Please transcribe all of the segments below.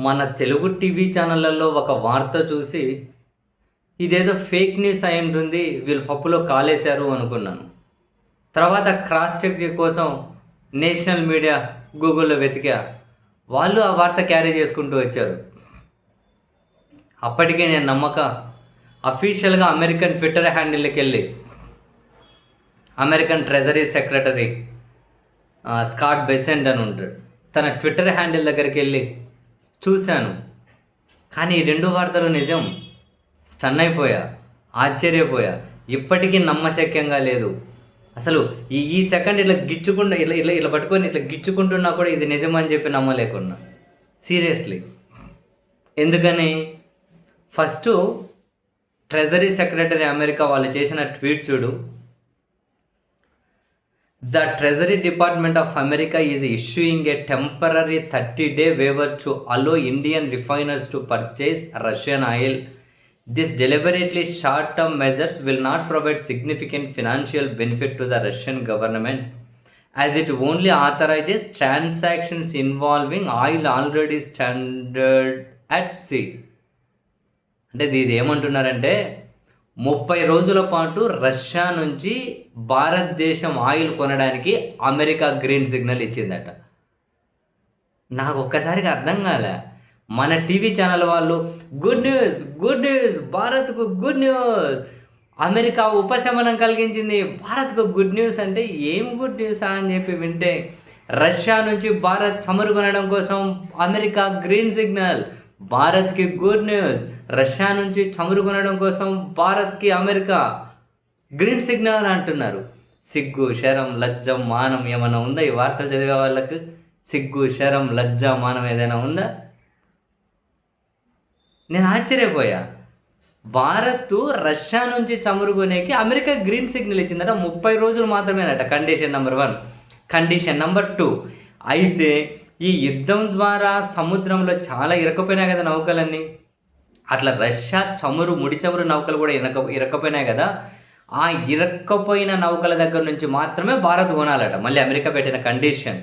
మన తెలుగు టీవీ ఛానళ్ళల్లో ఒక వార్త చూసి, ఇదేదో ఫేక్ న్యూస్ అయ్యుంటుంది. వీళ్ళు పప్పులో కాలేశారు అనుకున్నాను. తర్వాత క్రాస్ చెక్ కోసం నేషనల్ మీడియా గూగుల్‌లో వెతికా. వాళ్ళు ఆ వార్త క్యారీ చేసుకుంటూ వచ్చారు. అప్పటికే నేను నమ్మక అఫీషియల్‌గా అమెరికన్ ట్విట్టర్ హ్యాండిల్‌కెళ్ళి American treasury secretary Scott Bessent అని ఉంటాడు. తన ట్విట్టర్ హ్యాండిల్ దగ్గరికెళ్ళి చూశాను. కానీ ఈ 2 వార్తలు నిజం. స్టన్ అయిపోయా. ఆశ్చర్యపోయా. ఇప్పటికీ నమ్మశక్యంగా లేదు. అసలు ఈ సెకండ్ ఇట్లా గిచ్చుకుంటూ ఇలా ఇలా ఇలా పట్టుకొని ఇట్లా గిచ్చుకుంటున్నా కూడా ఇది నిజమని చెప్పి నమ్మలేకున్నా. సీరియస్లీ. ఎందుకని? ఫస్టు ట్రెజరీ సెక్రటరీ అమెరికా వాళ్ళు చేసిన ట్వీట్ చూడు. The Treasury Department of America is issuing a temporary 30-day waiver to allow Indian refiners to purchase Russian oil. This deliberately short-term measures will not provide significant financial benefit to the Russian government, as it only authorizes transactions involving oil already stranded at sea. అంటే ఇది ఏమంటున్నారంటే 30 రోజుల పాటు Russia నుంచి భారతదేశం oil కొనడానికి America green signal ఇచ్చిందట. నాకు ఒక్కసారిగా అర్థం కాలే. మన టీవీ ఛానల్ వాళ్ళు గుడ్ న్యూస్, గుడ్ న్యూస్, భారత్కు గుడ్ న్యూస్, అమెరికా ఉపశమనం కలిగించింది, భారత్కు గుడ్ న్యూస్ అంటే ఏం గుడ్ న్యూసా అని చెప్పి వింటే, రష్యా నుంచి భారత్ చమురు కొనడం కోసం అమెరికా గ్రీన్ సిగ్నల్, భారత్కి గుడ్ న్యూస్, రష్యా నుంచి చమురు కొనడం కోసం భారత్కి అమెరికా గ్రీన్ సిగ్నల్ అంటున్నారు. సిగ్గు, శరం, లజ్జం, మానం ఏమైనా ఉందా ఈ వార్తలు చదివే వాళ్ళకు? సిగ్గు, శరం, లజ్జ, మానం ఏదైనా ఉందా? నేను ఆశ్చర్యపోయా. భారత్ రష్యా నుంచి చమురు కొనేకి అమెరికా గ్రీన్ సిగ్నల్ ఇచ్చిందట. 30 రోజులు మాత్రమేనట. Condition number 1. కండిషన్ నెంబర్ 2, అయితే ఈ యుద్ధం ద్వారా సముద్రంలో చాలా ఇరకపోయినాయి కదా నౌకలన్నీ. అట్లా రష్యా చమురు, ముడి చమురు నౌకలు కూడా ఇరక్కపోయినాయి కదా. ఆ ఇరక్కపోయిన నౌకల దగ్గర నుంచి మాత్రమే భారత్ కొనాలట. మళ్ళీ అమెరికా పెట్టిన condition,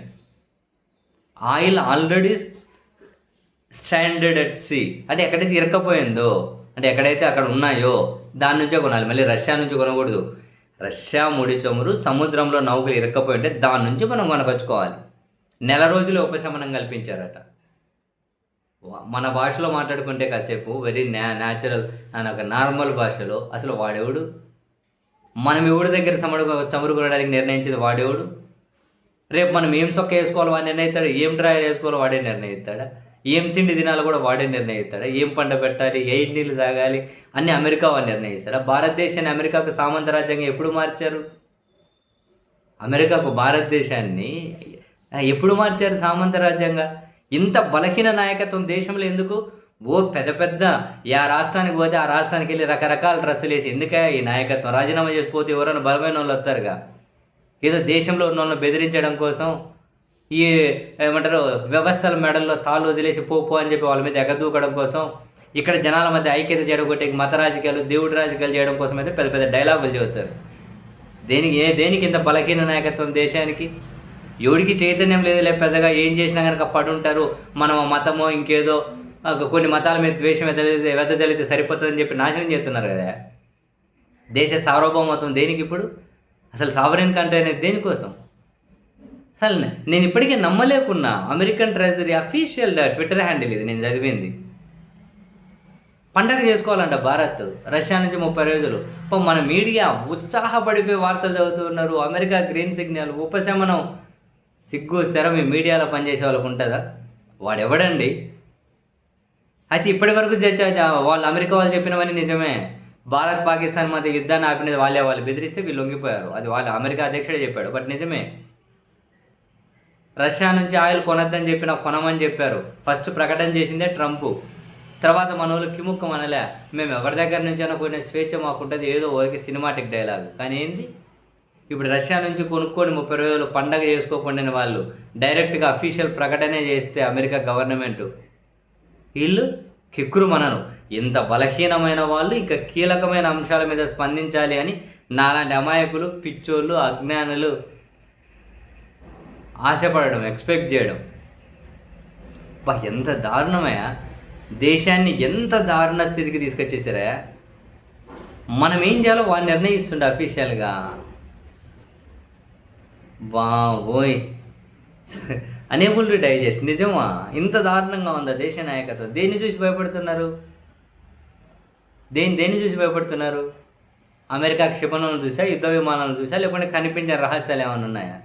oil already standard at see, అంటే ఎక్కడైతే ఇరక్కపోయిందో, అంటే ఎక్కడైతే అక్కడ ఉన్నాయో దాని నుంచే కొనాలి. మళ్ళీ రష్యా నుంచి కొనకూడదు. రష్యా ముడి చమురు సముద్రంలో నౌకలు ఇరక్కపోయి ఉంటే దాని నుంచి మనం కొనకొచ్చుకోవాలి. నెల రోజులు ఉపశమనం కల్పించారట. మన భాషలో మాట్లాడుకుంటే కాసేపు వెరీ న్యాచురల్ అని ఒక నార్మల్ భాషలో అసలు వాడేవుడు? మనం ఎవడి దగ్గర చమురు కొనడానికి నిర్ణయించేది వాడేవుడు? రేపు మనం ఏం సొక్క వేసుకోవాలి వాడు నిర్ణయిస్తాడు, ఏం డ్రాయర్ వేసుకోవాలో వాడే నిర్ణయిస్తాడా, ఏం తిండి తినాలో కూడా వాడే నిర్ణయిస్తాడా, ఏం పంట పెట్టాలి, ఏ నీళ్ళు తాగాలి అన్నీ అమెరికా వాడు నిర్ణయిస్తాడా? భారతదేశాన్ని అమెరికాకు సామంత రాజ్యంగా ఎప్పుడు మార్చారు? అమెరికాకు భారతదేశాన్ని ఎప్పుడు మార్చారు సామంత రాజ్యంగా? ఇంత బలహీన నాయకత్వం దేశంలో ఎందుకు? పెద్ద పెద్ద ఆ రాష్ట్రానికి పోతే ఆ రాష్ట్రానికి వెళ్ళి రకరకాల డ్రెస్సులు వేసి ఎందుకే ఈ నాయకత్వం? రాజీనామా చేసిపోతే ఎవరైనా బలమైన వాళ్ళు వస్తారుగా. ఏదో దేశంలో ఉన్న వాళ్ళని బెదిరించడం కోసం, ఈ ఏమంటారు వ్యవస్థల మెడల్లో తాళ్ళు వదిలేసి పోపు అని చెప్పి వాళ్ళ మీద ఎగదూకడం కోసం, ఇక్కడ జనాల మధ్య ఐక్యత చేయడం, మత రాజకీయాలు, దేవుడి రాజకీయాలు చేయడం కోసం అయితే పెద్ద పెద్ద డైలాగులు చెబుతారు. దేనికి ఇంత బలహీన నాయకత్వం దేశానికి? ఎవడికి చైతన్యం లేదులే, పెద్దగా ఏం చేసినా కనుక పడుంటారు. మనం మతమో ఇంకేదో కొన్ని మతాల మీద ద్వేషం వెదజల్లితే సరిపోతుందని చెప్పి నాశనం చేస్తున్నారు కదా. దేశ సార్వభౌమత్వం దేనికి ఇప్పుడు? అసలు సావరెన్ కంట్రీ అనేది దేనికోసం? అసలు నేను ఇప్పటికీ నమ్మలేకున్నా. American treasury official Twitter handle ఇది నేను చదివింది. పండగ చేసుకోవాలంట భారత్ రష్యా నుంచి 30 రోజులు. మన మీడియా ఉత్సాహపడిపోయి వార్తలు చదువుతున్నారు. అమెరికా గ్రీన్ సిగ్నల్, ఉపశమనం. సిగ్గు, శరం ఈ మీడియాలో పనిచేసే వాళ్ళకు ఉంటుందా? వాడెవడండి? అయితే ఇప్పటి వరకు వాళ్ళు అమెరికా వాళ్ళు చెప్పినవన్నీ నిజమే. భారత్ పాకిస్తాన్ మధ్య యుద్ధాన్ని ఆపినది వాళ్ళు బెదిరిస్తే వీళ్ళు లొంగిపోయారు. అది వాళ్ళు అమెరికా అధ్యక్షుడే చెప్పాడు. బట్ నిజమే. రష్యా నుంచి ఆయిల్ కొనొద్దని చెప్పిన కొనమని చెప్పారు. ఫస్ట్ ప్రకటన చేసిందే ట్రంప్. తర్వాత మన వాళ్ళు కిముక్క మనలే, మేము ఎవరి దగ్గర నుంచి అయినా కొన్ని స్వేచ్ఛ మాకుంటుంది, ఏదో ఓకే సినిమాటిక్ డైలాగ్. కానీ ఏంది ఇప్పుడు రష్యా నుంచి కొనుక్కొని 30 రోజులు పండగ చేసుకోకుండా వాళ్ళు డైరెక్ట్గా అఫీషియల్ ప్రకటనే చేస్తే అమెరికా గవర్నమెంటు వీళ్ళు కిక్కురు మనను. ఇంత బలహీనమైన వాళ్ళు ఇంకా కీలకమైన అంశాల మీద స్పందించాలి అని నాలాంటి అమాయకులు, పిచ్చోళ్ళు, అజ్ఞానులు ఆశపడడం, ఎక్స్పెక్ట్ చేయడం. ఎంత దారుణమయ్యా! దేశాన్ని ఎంత దారుణ స్థితికి తీసుకొచ్చేసారా! మనం ఏం చేయాలో వాడు నిర్ణయిస్తుండే అఫీషియల్‌గా. బాబోయ్! అనేబుల్ టు డైజెస్ట్ నిజమా? ఇంత దారుణంగా ఉందా దేశ నాయకత్వం? దేన్ని చూసి భయపడుతున్నారు? దేన్ని చూసి భయపడుతున్నారు? అమెరికా క్షిపణులను చూసా? యుద్ధ విమానాలను చూసా? లేకుంటే కనిపించని రహస్యాలు ఏమన్నా ఉన్నాయా?